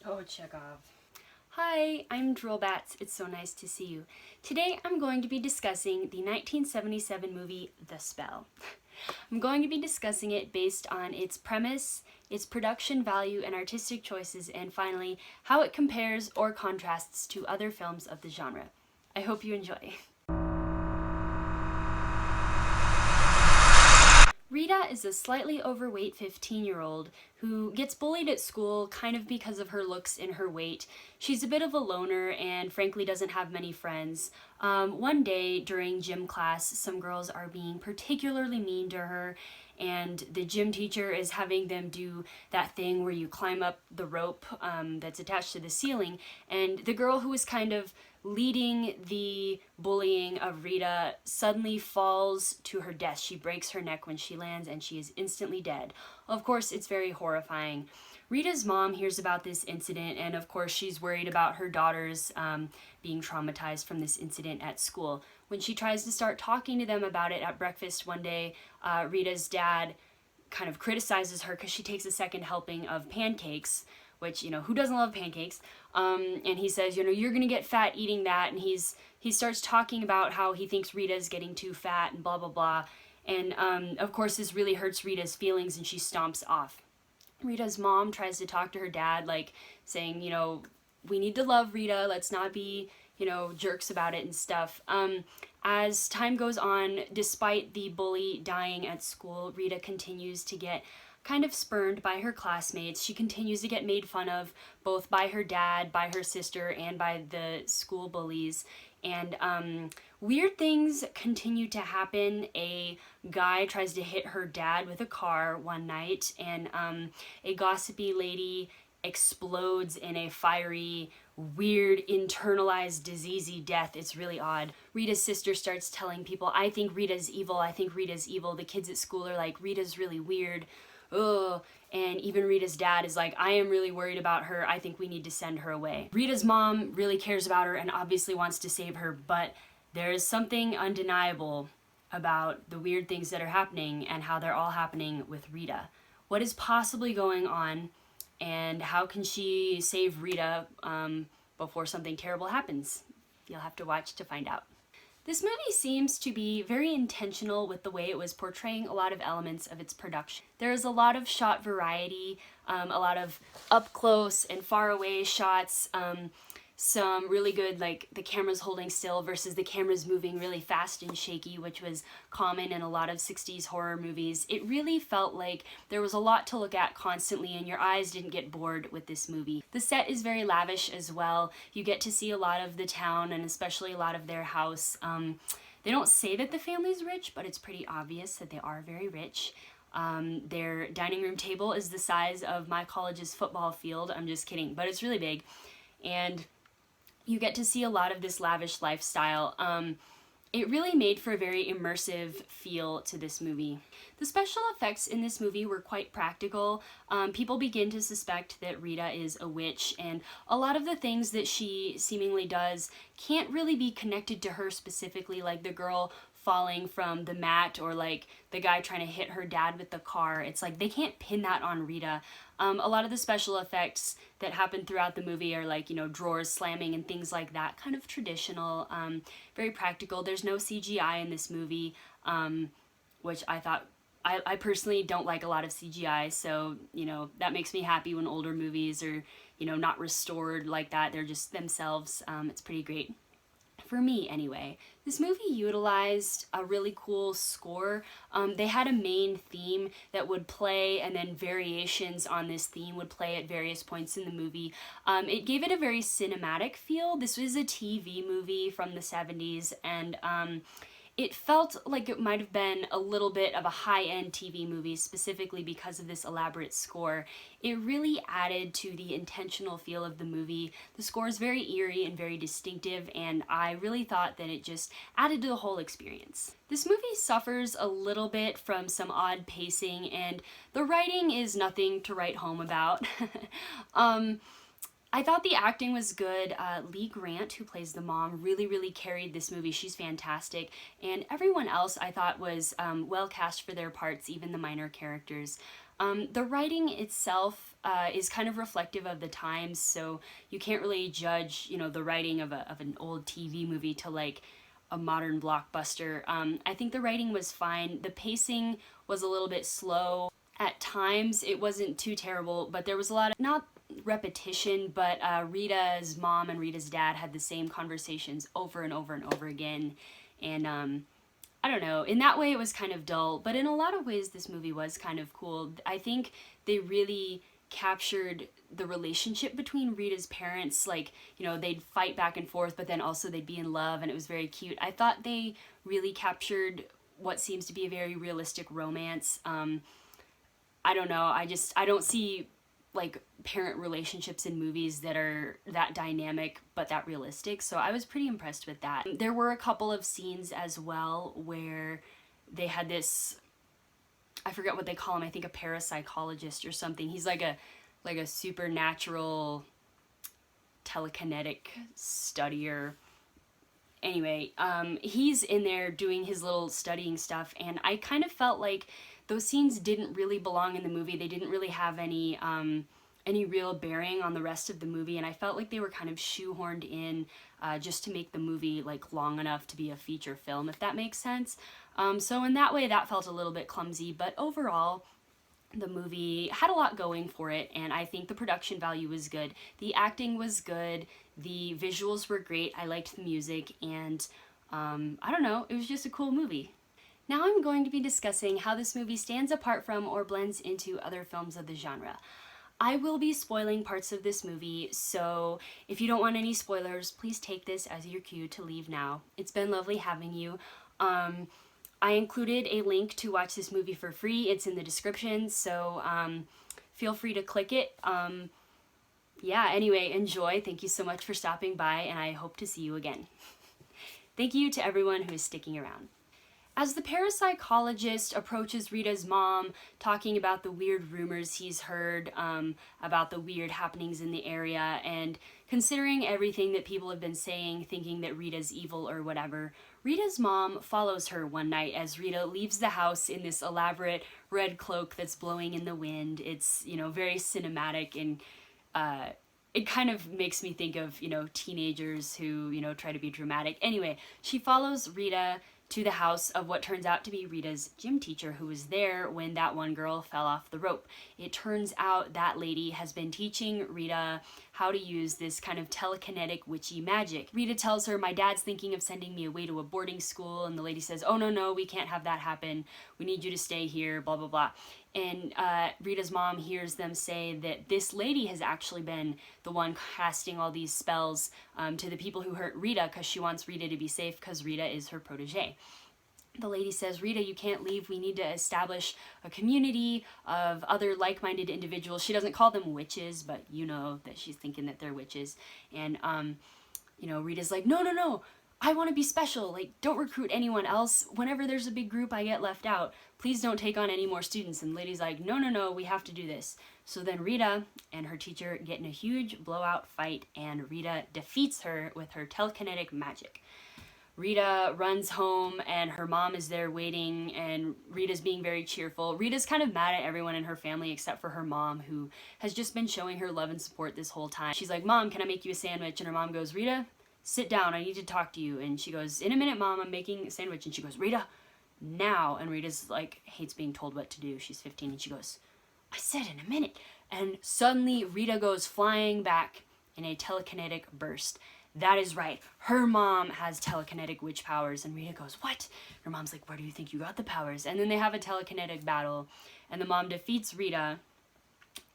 Oh, Chekhov. Hi, I'm Droolbatz. It's so nice to see you. Today I'm going to be discussing the 1977 movie The Spell. I'm going to be discussing it based on its premise, its production value and artistic choices, and finally, how it compares or contrasts to other films of the genre. I hope you enjoy. Rita is a slightly overweight 15-year-old who gets bullied at school kind of because of her looks and her weight. She's a bit of a loner and frankly doesn't have many friends. One day during gym class, some girls are being particularly mean to her, and the gym teacher is having them do that thing where you climb up the rope that's attached to the ceiling, and the girl who is kind of leading the bullying of Rita suddenly falls to her death. She breaks her neck when she lands and she is instantly dead. Of course, it's very horrifying. Rita's mom hears about this incident, and of course she's worried about her daughters being traumatized from this incident at school. When she tries to start talking to them about it at breakfast one day, Rita's dad kind of criticizes her because she takes a second helping of pancakes, which, who doesn't love pancakes? And he says, you're gonna get fat eating that, and he starts talking about how he thinks Rita's getting too fat and blah blah blah. And of course this really hurts Rita's feelings and she stomps off. Rita's mom tries to talk to her dad, like saying, we need to love Rita, let's not be, jerks about it and stuff. As time goes on, despite the bully dying at school, Rita continues to get kind of spurned by her classmates. She continues to get made fun of both by her dad, by her sister, and by the school bullies. And weird things continue to happen. A guy tries to hit her dad with a car one night, and a gossipy lady explodes in a fiery, weird, internalized, diseasey death. It's really odd. Rita's sister starts telling people, I think Rita's evil, I think Rita's evil. The kids at school are like, Rita's really weird. Ugh. And even Rita's dad is like, I am really worried about her. I think we need to send her away. Rita's mom really cares about her and obviously wants to save her, but there is something undeniable about the weird things that are happening and how they're all happening with Rita. What is possibly going on, and how can she save Rita before something terrible happens? You'll have to watch to find out. This movie seems to be very intentional with the way it was portraying a lot of elements of its production. There is a lot of shot variety, a lot of up close and far away shots, some really good, like the camera's holding still versus the camera's moving really fast and shaky, which was common in a lot of 60s horror movies. It really felt like there was a lot to look at constantly and your eyes didn't get bored with this movie. The set is very lavish as well. You get to see a lot of the town and especially a lot of their house. They don't say that the family's rich, but it's pretty obvious that they are very rich. Their dining room table is the size of my college's football field. I'm just kidding, but it's really big. And you get to see a lot of this lavish lifestyle. It really made for a very immersive feel to this movie. The special effects in this movie were quite practical. People begin to suspect that Rita is a witch, and a lot of the things that she seemingly does can't really be connected to her specifically, like the girl falling from the mat or like the guy trying to hit her dad with the car. It's like they can't pin that on Rita. A lot of the special effects that happen throughout the movie are like, drawers slamming and things like that, kind of traditional, very practical. There's no CGI in this movie, which I personally don't like a lot of CGI, so, that makes me happy when older movies are, not restored like that. They're just themselves. It's pretty great. For me, anyway. This movie utilized a really cool score. They had a main theme that would play, and then variations on this theme would play at various points in the movie. It gave it a very cinematic feel. This was a TV movie from the 70s, and it felt like it might have been a little bit of a high-end TV movie, specifically because of this elaborate score. It really added to the intentional feel of the movie. The score is very eerie and very distinctive, and I really thought that it just added to the whole experience. This movie suffers a little bit from some odd pacing, and the writing is nothing to write home about. I thought the acting was good. Lee Grant, who plays the mom, really carried this movie. She's fantastic. And everyone else I thought was well cast for their parts, even the minor characters. The writing itself is kind of reflective of the times, so you can't really judge, the writing of an old TV movie to like a modern blockbuster. I think the writing was fine. The pacing was a little bit slow. At times, it wasn't too terrible, but there was a lot of, not repetition, but Rita's mom and Rita's dad had the same conversations over and over and over again. And I don't know, in that way it was kind of dull, but in a lot of ways this movie was kind of cool. I think they really captured the relationship between Rita's parents. Like, they'd fight back and forth, but then also they'd be in love, and it was very cute. I thought they really captured what seems to be a very realistic romance. I don't know, I don't see like parent relationships in movies that are that dynamic but that realistic, so I was pretty impressed with that. There were a couple of scenes as well where they had this, I forget what they call him, I think a parapsychologist or something. He's like a supernatural telekinetic studier. Anyway, he's in there doing his little studying stuff, and I kind of felt like those scenes didn't really belong in the movie. They didn't really have any real bearing on the rest of the movie, and I felt like they were kind of shoehorned in just to make the movie like long enough to be a feature film, if that makes sense. So in that way, that felt a little bit clumsy, but overall, the movie had a lot going for it, and I think the production value was good. The acting was good. The visuals were great. I liked the music, and I don't know, it was just a cool movie. Now I'm going to be discussing how this movie stands apart from or blends into other films of the genre. I will be spoiling parts of this movie, so if you don't want any spoilers, please take this as your cue to leave now. It's been lovely having you. I included a link to watch this movie for free. It's in the description, so feel free to click it. Yeah, anyway, enjoy. Thank you so much for stopping by, and I hope to see you again. Thank you to everyone who is sticking around. As the parapsychologist approaches Rita's mom, talking about the weird rumors he's heard about the weird happenings in the area, and considering everything that people have been saying, thinking that Rita's evil or whatever, Rita's mom follows her one night as Rita leaves the house in this elaborate red cloak that's blowing in the wind. It's, very cinematic, and it kind of makes me think of, teenagers who, try to be dramatic. Anyway, she follows Rita to the house of what turns out to be Rita's gym teacher, who was there when that one girl fell off the rope. It turns out that lady has been teaching Rita how to use this kind of telekinetic witchy magic. Rita tells her, "My dad's thinking of sending me away to a boarding school," and the lady says, "Oh, no, we can't have that happen. We need you to stay here, blah, blah, blah." And Rita's mom hears them say that this lady has actually been the one casting all these spells to the people who hurt Rita, because she wants Rita to be safe because Rita is her protege. The lady says, "Rita, you can't leave. We need to establish a community of other like-minded individuals." She doesn't call them witches, but you know that she's thinking that they're witches. And, Rita's like, no, I want to be special. Like, don't recruit anyone else. Whenever there's a big group, I get left out. Please don't take on any more students. And the lady's like, no, we have to do this. So then Rita and her teacher get in a huge blowout fight, and Rita defeats her with her telekinetic magic. Rita runs home, and her mom is there waiting, and Rita's being very cheerful. Rita's kind of mad at everyone in her family except for her mom, who has just been showing her love and support this whole time. She's like, "Mom, can I make you a sandwich?" And her mom goes, "Rita, sit down. I need to talk to you." And she goes, "In a minute, Mom, I'm making a sandwich." And she goes, "Rita, now." And Rita's like, hates being told what to do. She's 15, and she goes, "I said in a minute." And suddenly Rita goes flying back in a telekinetic burst. That is right. Her mom has telekinetic witch powers. And Rita goes, "What?" Her mom's like, "Where do you think you got the powers?" And then they have a telekinetic battle, and the mom defeats Rita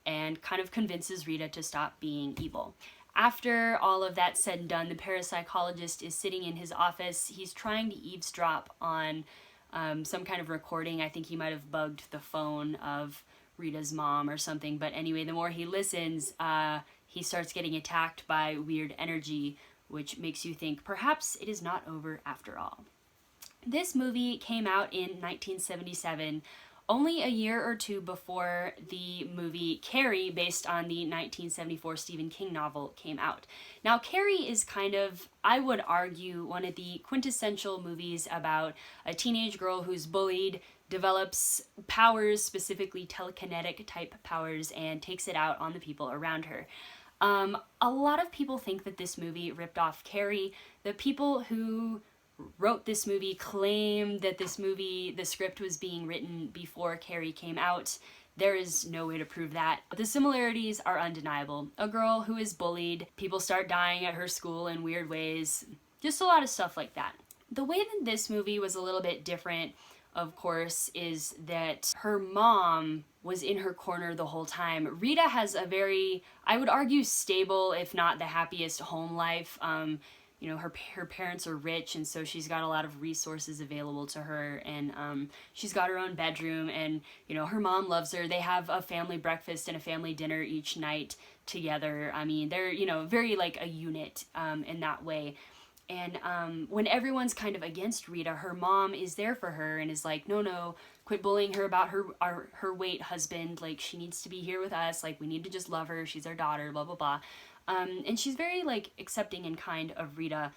and kind of convinces Rita to stop being evil. After all of that said and done, the parapsychologist is sitting in his office. He's trying to eavesdrop on some kind of recording. I think he might have bugged the phone of Rita's mom or something. But anyway, the more he listens, he starts getting attacked by weird energy, which makes you think perhaps it is not over after all. This movie came out in 1977, only a year or two before the movie Carrie, based on the 1974 Stephen King novel, came out. Now, Carrie is kind of, I would argue, one of the quintessential movies about a teenage girl who's bullied, develops powers, specifically telekinetic type powers, and takes it out on the people around her. A lot of people think that this movie ripped off Carrie. The people who wrote this movie claim that this movie, the script was being written before Carrie came out. There is no way to prove that. The similarities are undeniable. A girl who is bullied, people start dying at her school in weird ways, just a lot of stuff like that. The way that this movie was a little bit different, of course, is that her mom was in her corner the whole time. Rita has a very, I would argue, stable, if not the happiest home life. You know, her parents are rich, and so she's got a lot of resources available to her, and she's got her own bedroom, and, you know, her mom loves her. They have a family breakfast and a family dinner each night together. I mean, they're, you know, very like a unit in that way. And when everyone's kind of against Rita, her mom is there for her and is like, no, quit bullying her about her weight husband. Like, she needs to be here with us. Like, we need to just love her. She's our daughter, blah, blah, blah. And she's very, like, accepting and kind of Rita.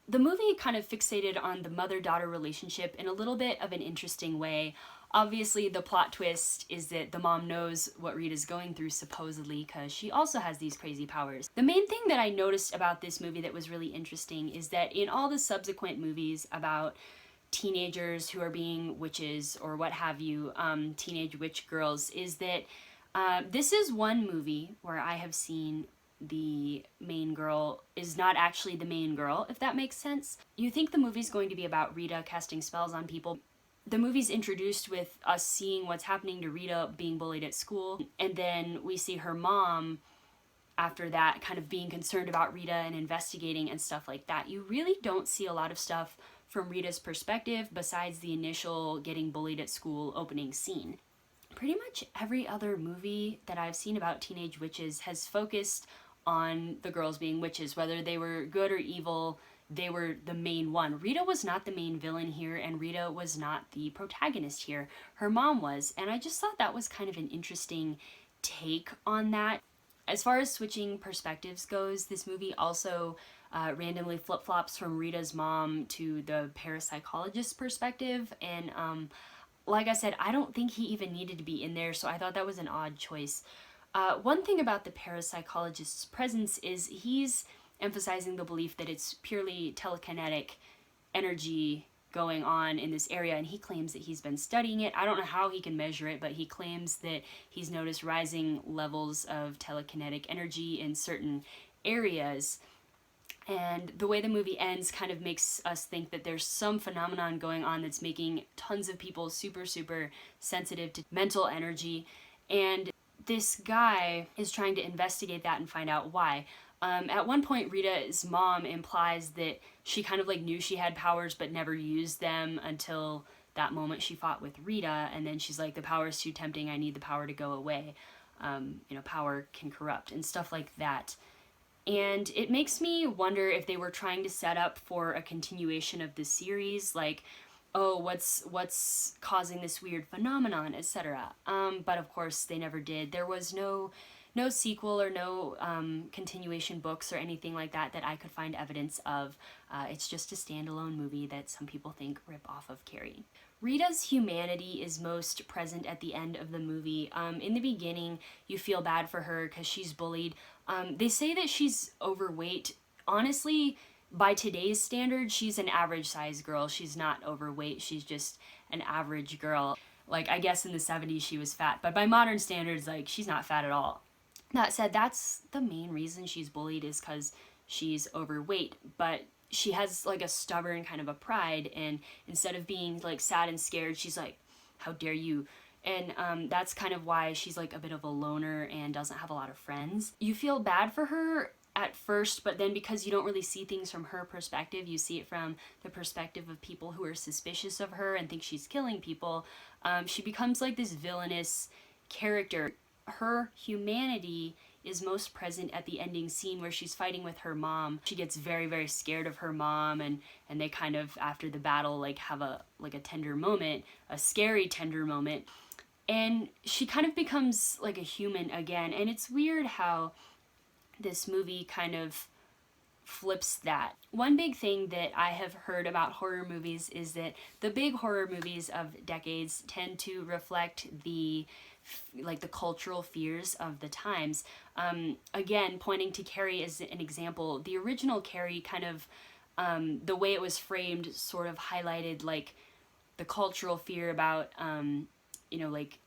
The movie kind of fixated on the mother-daughter relationship in a little bit of an interesting way. Obviously, the plot twist is that the mom knows what Rita's going through, supposedly, because she also has these crazy powers. The main thing that I noticed about this movie that was really interesting is that in all the subsequent movies about teenagers who are being witches or what have you, teenage witch girls, is that this is one movie where I have seen the main girl is not actually the main girl, if that makes sense. You think the movie's going to be about Rita casting spells on people. The movie's introduced with us seeing what's happening to Rita being bullied at school, and then we see her mom after that kind of being concerned about Rita and investigating and stuff like that. You really don't see a lot of stuff from Rita's perspective besides the initial getting bullied at school opening scene. Pretty much every other movie that I've seen about teenage witches has focused on the girls being witches, whether they were good or evil. They were the main one. Rita was not the main villain here, and Rita was not the protagonist here. Her mom was, and I just thought that was kind of an interesting take on that. As far as switching perspectives goes, this movie also randomly flip-flops from Rita's mom to the parapsychologist's perspective, and like I said, I don't think he even needed to be in there, so I thought that was an odd choice. One thing about the parapsychologist's presence is he's emphasizing the belief that it's purely telekinetic energy going on in this area, and he claims that he's been studying it. I don't know how he can measure it, but he claims that he's noticed rising levels of telekinetic energy in certain areas. And the way the movie ends kind of makes us think that there's some phenomenon going on that's making tons of people super, super sensitive to mental energy. And this guy is trying to investigate that and find out why. At one point, Rita's mom implies that she kind of like knew she had powers but never used them until that moment she fought with Rita, and then she's like, the power is too tempting, I need the power to go away. You know, power can corrupt and stuff like that. And it makes me wonder if they were trying to set up for a continuation of the series, like, oh, what's causing this weird phenomenon, etc. But of course, they never did. There was no sequel or no continuation books or anything like that that I could find evidence of. It's just a standalone movie that some people think rip off of Carrie. Rita's humanity is most present at the end of the movie. In the beginning, you feel bad for her because she's bullied. They say that she's overweight. Honestly, by today's standards, she's an average size girl. She's not overweight. She's just an average girl. Like, I guess in the 70s she was fat, but by modern standards, like, she's not fat at all. That said, that's the main reason she's bullied, is because she's overweight, but she has like a stubborn kind of a pride, and instead of being like sad and scared, she's like, how dare you? And that's kind of why she's like a bit of a loner and doesn't have a lot of friends. You feel bad for her at first, but then because you don't really see things from her perspective, you see it from the perspective of people who are suspicious of her and think she's killing people, she becomes like this villainous character. Her humanity is most present at the ending scene where she's fighting with her mom. She gets very, very scared of her mom, and they kind of, after the battle, like have a tender moment, a scary tender moment, and she kind of becomes like a human again. And it's weird how this movie kind of flips that. One big thing that I have heard about horror movies is that the big horror movies of decades tend to reflect the cultural fears of the times. Again, pointing to Carrie as an example, the original Carrie kind of, the way it was framed sort of highlighted like the cultural fear about, like,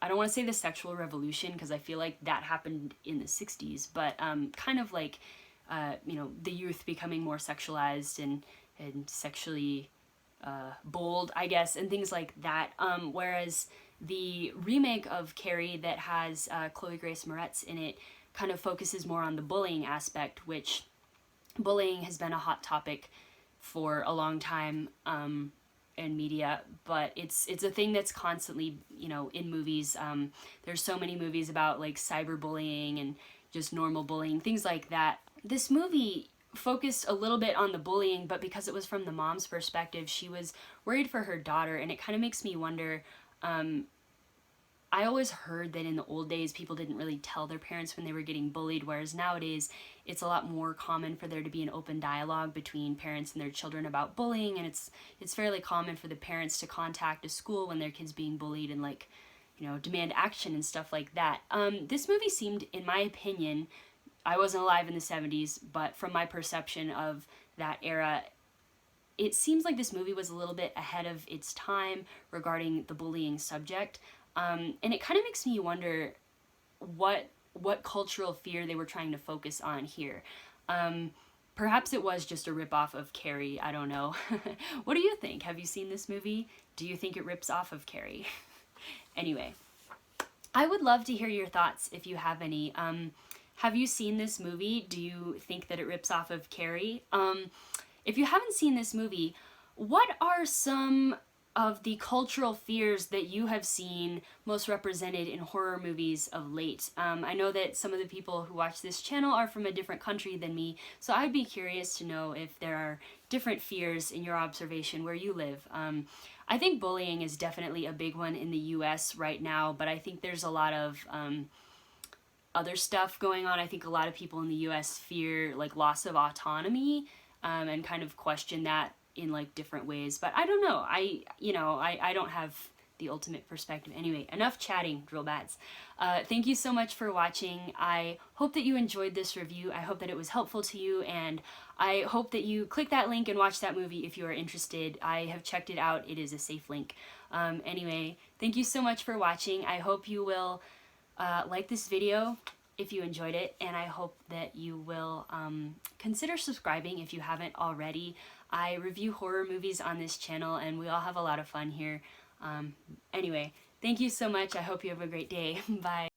I don't want to say the sexual revolution because I feel like that happened in the 60s, but kind of like, the youth becoming more sexualized and sexually bold, I guess, and things like that. Whereas the remake of Carrie that has Chloe Grace Moretz in it kind of focuses more on the bullying aspect, which bullying has been a hot topic for a long time in media, but it's a thing that's constantly, in movies. There's so many movies about like cyberbullying and just normal bullying, things like that. This movie focused a little bit on the bullying, but because it was from the mom's perspective, she was worried for her daughter, and it kind of makes me wonder, I always heard that in the old days people didn't really tell their parents when they were getting bullied, whereas nowadays it's a lot more common for there to be an open dialogue between parents and their children about bullying, and it's fairly common for the parents to contact a school when their kid's being bullied and like, demand action and stuff like that. This movie seemed, in my opinion, I wasn't alive in the 70s, but from my perception of that era, it seems like this movie was a little bit ahead of its time regarding the bullying subject. And it kind of makes me wonder what cultural fear they were trying to focus on here. Perhaps it was just a ripoff of Carrie, I don't know. What do you think? Have you seen this movie? Do you think it rips off of Carrie? Anyway, I would love to hear your thoughts if you have any. Have you seen this movie? Do you think that it rips off of Carrie? If you haven't seen this movie, what are some of the cultural fears that you have seen most represented in horror movies of late? I know that some of the people who watch this channel are from a different country than me, so I'd be curious to know if there are different fears in your observation where you live. I think bullying is definitely a big one in the US right now, but I think there's a lot of other stuff going on. I think a lot of people in the US fear like loss of autonomy, and kind of question that in like different ways, but I don't know. I don't have the ultimate perspective. Anyway, enough chatting, Droolbatz. Thank you so much for watching. I hope that you enjoyed this review. I hope that it was helpful to you, and I hope that you click that link and watch that movie if you are interested. I have checked it out. It is a safe link. Anyway, thank you so much for watching. I hope you will like this video if you enjoyed it, and I hope that you will consider subscribing if you haven't already. I review horror movies on this channel, and we all have a lot of fun here. Anyway, thank you so much. I hope you have a great day. Bye.